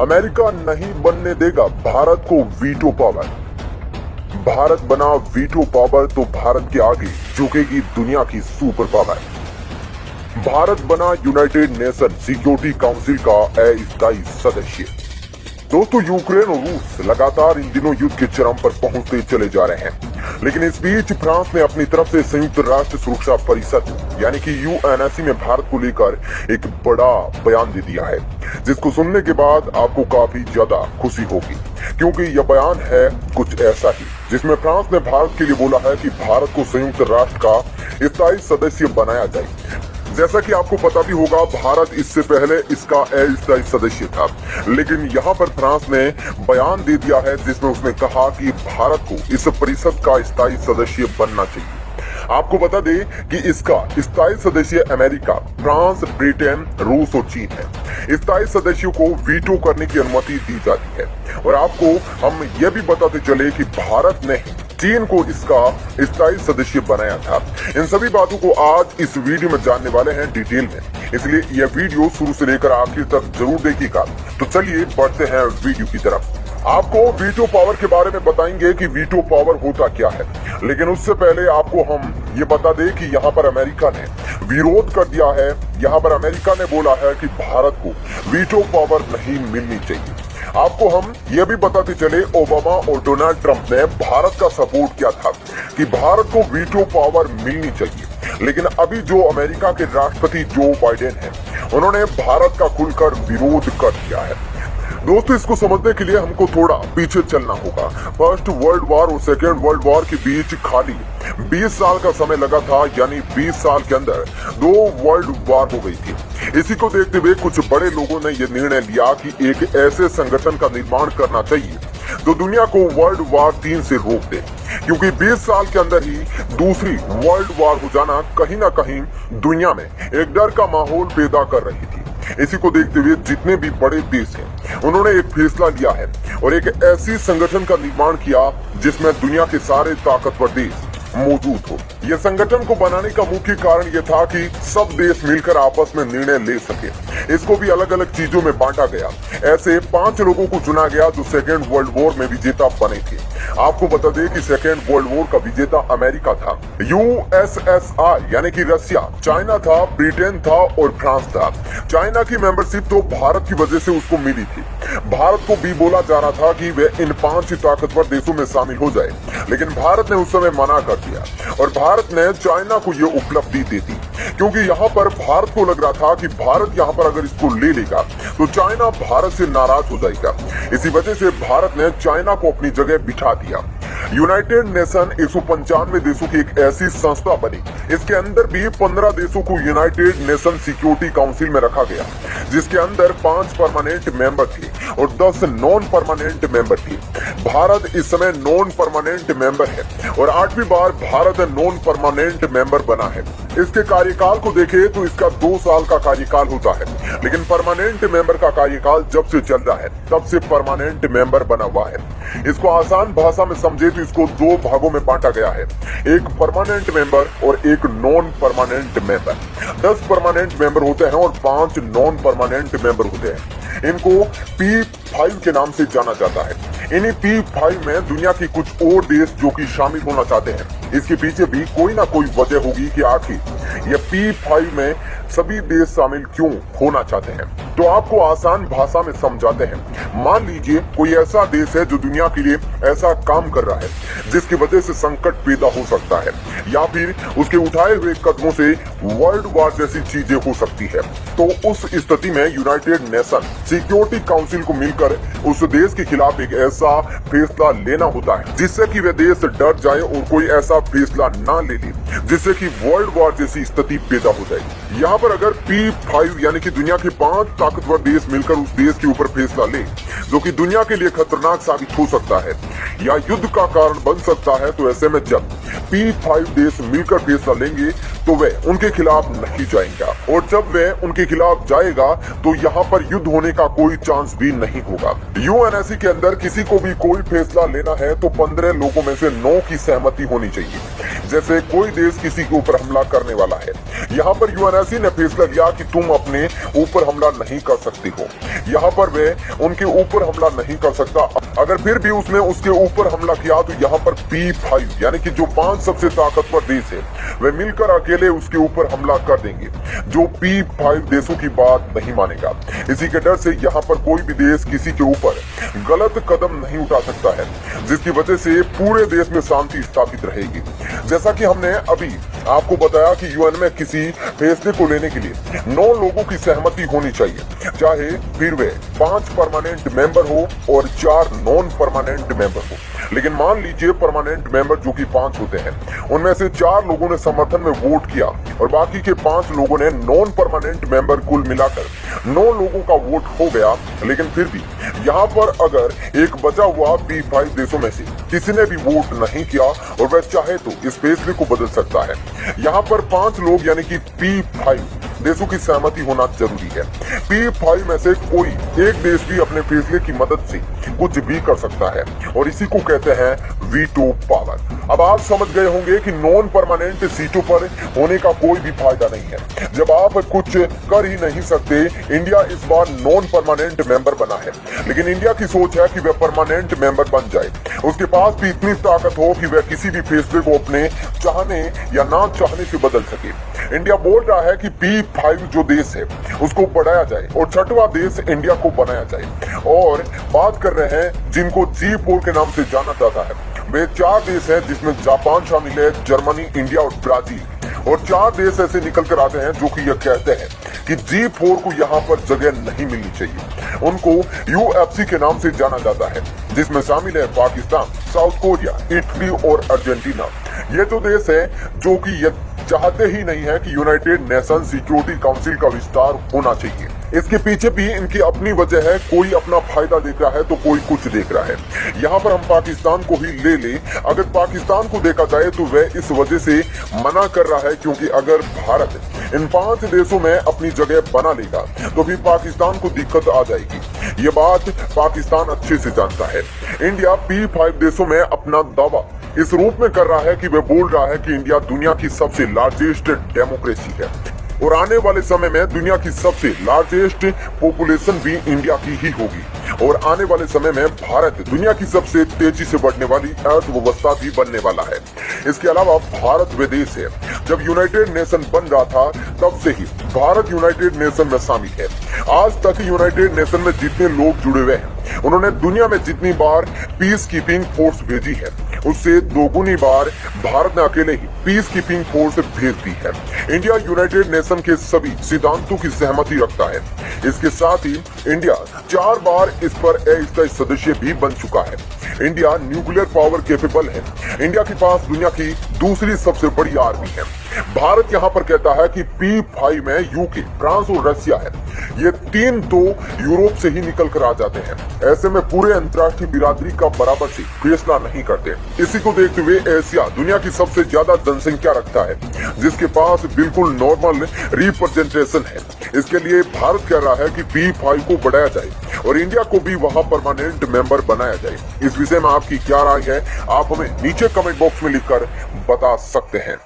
America नहीं बनने देगा भारत को वीटो पावर। भारत बना वीटो पावर तो भारत के आगे झुकेगी दुनिया की सुपर पावर। भारत बना यूनाइटेड नेशन सिक्योरिटी काउंसिल का अस्थायी सदस्य। दोस्तों, यूक्रेन और रूस लगातार इन दिनों युद्ध के चरम पर पहुंचते चले जा रहे हैं, लेकिन इस बीच फ्रांस ने अपनी तरफ से संयुक्त राष्ट्र सुरक्षा परिषद यानी कि यूएनएससी में भारत को लेकर एक बड़ा बयान दे दिया है, जिसको सुनने के बाद आपको काफी ज्यादा खुशी होगी, क्योंकि यह बयान है कुछ ऐसा ही जिसमें फ्रांस ने भारत के लिए बोला है कि भारत को संयुक्त राष्ट्र का स्थायी सदस्य बनाया जाए। जैसा कि आपको पता भी होगा, भारत इससे पहले इसका अस्थायी सदस्य था, लेकिन यहाँ पर फ्रांस ने बयान दे दिया है जिसमें उसने कहा कि भारत को इस परिषद का स्थायी सदस्य बनना चाहिए। आपको बता दें कि इसका स्थायी सदस्य अमेरिका, फ्रांस, ब्रिटेन, रूस और चीन है। स्थायी सदस्यों को वीटो करने की अनुमति दी जाती है और आपको हम यह भी बताते चले कि भारत ने चीन को इसका स्थायी सदस्य बनाया था। इन सभी बातों को आज इस वीडियो में जानने वाले हैं डिटेल में, इसलिए यह वीडियो शुरू से लेकर आखिर तक जरूर देखिएगा। तो चलिए बढ़ते हैं वीडियो की तरफ। आपको वीटो पावर के बारे में बताएंगे कि वीटो पावर होता क्या है, लेकिन उससे पहले आपको हम ये बता दें कि यहाँ पर अमेरिका ने विरोध कर दिया है। यहाँ पर अमेरिका ने बोला है कि भारत को वीटो पावर नहीं मिलनी चाहिए। आपको हम ये भी बताते चले, ओबामा और डोनाल्ड ट्रंप ने भारत का सपोर्ट किया था कि भारत को वीटो पावर मिलनी चाहिए, लेकिन अभी जो अमेरिका के राष्ट्रपति जो बाइडेन है, उन्होंने भारत का खुलकर विरोध कर दिया है। दोस्तों, इसको समझने के लिए हमको थोड़ा पीछे चलना होगा। फर्स्ट वर्ल्ड वॉर और सेकेंड वर्ल्ड वॉर के बीच खाली 20 साल का समय लगा था, यानी 20 साल के अंदर 2 वर्ल्ड वॉर हो गई थी। इसी को देखते हुए कुछ बड़े लोगों ने यह निर्णय लिया कि एक ऐसे संगठन का निर्माण करना चाहिए जो दुनिया को वर्ल्ड वॉर 3 से रोक दे, क्योंकि 20 साल के अंदर ही दूसरी वर्ल्ड वॉर हो जाना कहीं ना कहीं दुनिया में एक डर का माहौल पैदा कर रही थी। इसी को देखते हुए जितने भी बड़े देश हैं, उन्होंने एक फैसला लिया है और एक ऐसी संगठन का निर्माण किया जिसमें दुनिया के सारे ताकतवर देश मौजूद हो। यह संगठन को बनाने का मुख्य कारण यह था कि सब देश मिलकर आपस में निर्णय ले सके। इसको भी अलग अलग चीजों में बांटा गया। ऐसे 5 लोगों को चुना गया जो सेकेंड वर्ल्ड वॉर में विजेता बने थे। आपको बता दें कि सेकेंड वर्ल्ड वॉर का विजेता अमेरिका था, यूएसएसआर यानी कि रशिया, चाइना था, ब्रिटेन था और फ्रांस था। चाइना की मेंबरशिप तो भारत की वजह से उसको मिली थी। भारत को भी बोला जा रहा था कि वह इन 5 ताकतवर देशों में शामिल हो जाए, लेकिन भारत ने उस समय मना कर दिया और भारत ने चाइना को ये उपलब्धि दे दी, क्योंकि यहाँ पर भारत को लग रहा था कि भारत यहाँ पर अगर इसको ले लेगा तो चाइना भारत से नाराज हो जाएगा। इसी वजह से भारत ने चाइना को अपनी जगह बिठा दिया। यूनाइटेड नेशन 195 देशों की एक ऐसी संस्था बनी, इसके अंदर भी 15 देशों को यूनाइटेड नेशन सिक्योरिटी काउंसिल में रखा गया, जिसके अंदर 5 परमानेंट मेंबर थे और 10 नॉन परमानेंट मेंबर थे। भारत इस समय नॉन परमानेंट मेंबर है और 8वीं बार भारत नॉन परमानेंट मेंबर बना है। इसके कार्यकाल को देखें तो इसका 2 साल का कार्यकाल होता है, लेकिन परमानेंट मेंबर का कार्यकाल जब से चल रहा है तब से परमानेंट मेंबर बना हुआ है। इसको आसान भाषा में समझे तो इसको 2 भागों में बांटा गया है, एक परमानेंट मेंबर और एक non permanent member. 10 permanent member होते हैं और 5 नॉन परमानेंट मेंबर होते हैं। इनको P5 के नाम से जाना जाता है। इन्हीं P5 में दुनिया की कुछ और देश जो कि शामिल होना चाहते हैं। इसके पीछे भी कोई ना कोई वजह होगी कि आखिर ये P5 में सभी देश शामिल क्यों होना चाहते हैं। तो आपको आसान भाषा में समझाते हैं। मान लीजिए कोई ऐसा देश है जो दुनिया के लिए ऐसा काम कर रहा है जिसकी वजह से संकट पैदा हो सकता है, या फिर उसके उठाए हुए कदमों से वर्ल्ड वॉर जैसी चीजें हो सकती है। तो उस स्थिति में यूनाइटेड नेशन सिक्योरिटी काउंसिल को मिलकर उस देश के खिलाफ एक ऐसा फैसला लेना होता है जिससे कि वह देश डर जाए और कोई ऐसा फैसला ना ले जिससे कि वर्ल्ड वॉर जैसी स्थिति पैदा हो जाए। यहाँ पर अगर P5 यानी कि दुनिया के 5 ताकतवर देश मिलकर उस देश के ऊपर फैसला ले जो कि दुनिया के लिए खतरनाक साबित हो सकता है या युद्ध का कारण बन सकता है, तो ऐसे में जब P5 देश मिलकर फैसला लेंगे तो वह उनके खिलाफ नहीं जाएगा, और जब वह उनके खिलाफ जाएगा तो यहाँ पर युद्ध होने का कोई चांस भी नहीं होगा। यूएनएससी के अंदर किसी को भी कोई फैसला लेना है तो 15 लोगों में से 9 की सहमति होनी चाहिए। जैसे कोई देश किसी के ऊपर हमला करने वाला है, यहाँ पर यूएनएससी ने फैसला लिया कि तुम अपने ऊपर हमला नहीं कर सकते हो, यहाँ पर वह उनके ऊपर हमला नहीं कर सकता। अगर फिर भी उसने उसके ऊपर हमला किया तो यहाँ पर P5 यानी कि जो 5 सबसे ताकतवर देश है वे मिलकर अकेले उसके ऊपर हमला कर देंगे, जो P5 देशों की बात नहीं मानेगा। इसी के डर से यहाँ पर कोई भी देश किसी के ऊपर गलत कदम नहीं उठा सकता है, जिसकी वजह से पूरे देश में शांति स्थापित रहेगी। जैसा कि हमने अभी आपको बताया कि यूएन में किसी फैसले को लेने के लिए 9 लोगों की सहमति होनी चाहिए, चाहे फिर वे 5 परमानेंट मेंबर हो और 4 नॉन परमानेंट मेंबर हो। लेकिन मान लीजिए परमानेंट मेंबर जो कि 5 होते हैं, उनमें से 4 लोगों ने समर्थन में वोट किया और बाकी के 5 लोगों ने नॉन परमानेंट मेंबर, कुल मिलाकर 9 लोगों का वोट हो गया। लेकिन फिर भी यहाँ पर अगर एक बचा हुआ P5 देशों में से किसी ने भी वोट नहीं किया और वह चाहे तो इस फैसले को बदल सकता है। यहाँ पर 5 लोग यानी कि P5 देशों की सहमति होना जरूरी है। P5 में से कोई एक देश भी अपने फैसले की मदद से कुछ भी कर सकता है और इसी को कहते हैं वीटो पावर। अब आप समझ गए होंगे कि नॉन परमानेंट सीटों पर होने का कोई भी फायदा नहीं है। जब आप कुछ कर ही नहीं सकते, इंडिया इस बार नॉन परमानेंट मेंबर बना है, लेकिन इंडिया की सोच है कि वह परमानेंट मेंबर बन जाए। उसके पास भी इतनी ताकत हो कि वह किसी भी फैसले को अपने चाहने या ना चाहने से बदल सके। इंडिया बोल रहा है कि P5 जो देश है उसको बढ़ाया जाए और 6वां देश इंडिया को बनाया जाए, और बात कर रहे हैं जिनको G4 के नाम से जाना जाता है। वे 4 देश हैं जिसमें जापान शामिल है, जर्मनी, इंडिया और ब्राजील, और 4 देश ऐसे निकल कर आते हैं जो कि यह कहते हैं कि G4 को यहाँ पर जगह नहीं मिलनी चाहिए। उनको UFC के नाम से जाना जाता है, जिसमें शामिल है पाकिस्तान, साउथ कोरिया, इटली और अर्जेंटीना। ये तो देश है जो कि ये चाहते ही नहीं है कि यूनाइटेड नेशन सिक्योरिटी काउंसिल का विस्तार होना चाहिए। इसके पीछे भी इनकी अपनी वजह है, कोई अपना फायदा देख रहा है तो कोई कुछ देख रहा है। यहाँ पर हम पाकिस्तान को ही ले ले, अगर पाकिस्तान को देखा जाए तो वह इस वजह से मना कर रहा है क्योंकि अगर भारत इन 5 देशों में अपनी जगह बना लेगा तो फिर पाकिस्तान को दिक्कत आ जाएगी। ये बात पाकिस्तान अच्छे से जानता है। इंडिया P5 देशों में अपना दावा इस रूप में कर रहा है कि वह बोल रहा है कि इंडिया दुनिया की सबसे लार्जेस्ट डेमोक्रेसी है और आने वाले समय में दुनिया की सबसे लार्जेस्ट पॉपुलेशन भी इंडिया की ही होगी, और आने वाले समय में भारत दुनिया की सबसे तेजी से बढ़ने वाली अर्थव्यवस्था भी बनने वाला है। इसके अलावा भारत वह देश है, जब यूनाइटेड नेशन बन रहा था तब से ही भारत यूनाइटेड नेशन में शामिल है। आज तक यूनाइटेड नेशन में जितने लोग जुड़े हुए हैं, उन्होंने दुनिया में जितनी बार पीस कीपिंग फोर्स भेजी है उससे 2 गुनी बार भारत ने अकेले ही पीस कीपिंग फोर्स भेज दी है। इंडिया यूनाइटेड नेशन के सभी सिद्धांतों की सहमति रखता है। इसके साथ ही इंडिया 4 बार इस पर अस्थायी सदस्य भी बन चुका है। इंडिया न्यूक्लियर पावर कैपेबल है। इंडिया के पास दुनिया की दूसरी सबसे बड़ी आर्मी है। भारत यहाँ पर कहता है कि P5 में यूके, फ्रांस और रशिया है। ये 3 तो यूरोप से ही निकल कर आ जाते हैं। ऐसे में पूरे अंतर्राष्ट्रीय बिरादरी का बराबर से फैसला नहीं करते। इसी को देखते हुए एशिया दुनिया की सबसे ज्यादा जनसंख्या रखता है, जिसके पास बिल्कुल नॉर्मल रिप्रेजेंटेशन है। इसके लिए भारत कह रहा है कि P5 को बढ़ाया जाए और इंडिया को भी वहां परमानेंट मेंबर बनाया जाए। इस विषय में आपकी क्या राय है, आप हमें नीचे कमेंट बॉक्स में लिखकर बता सकते हैं।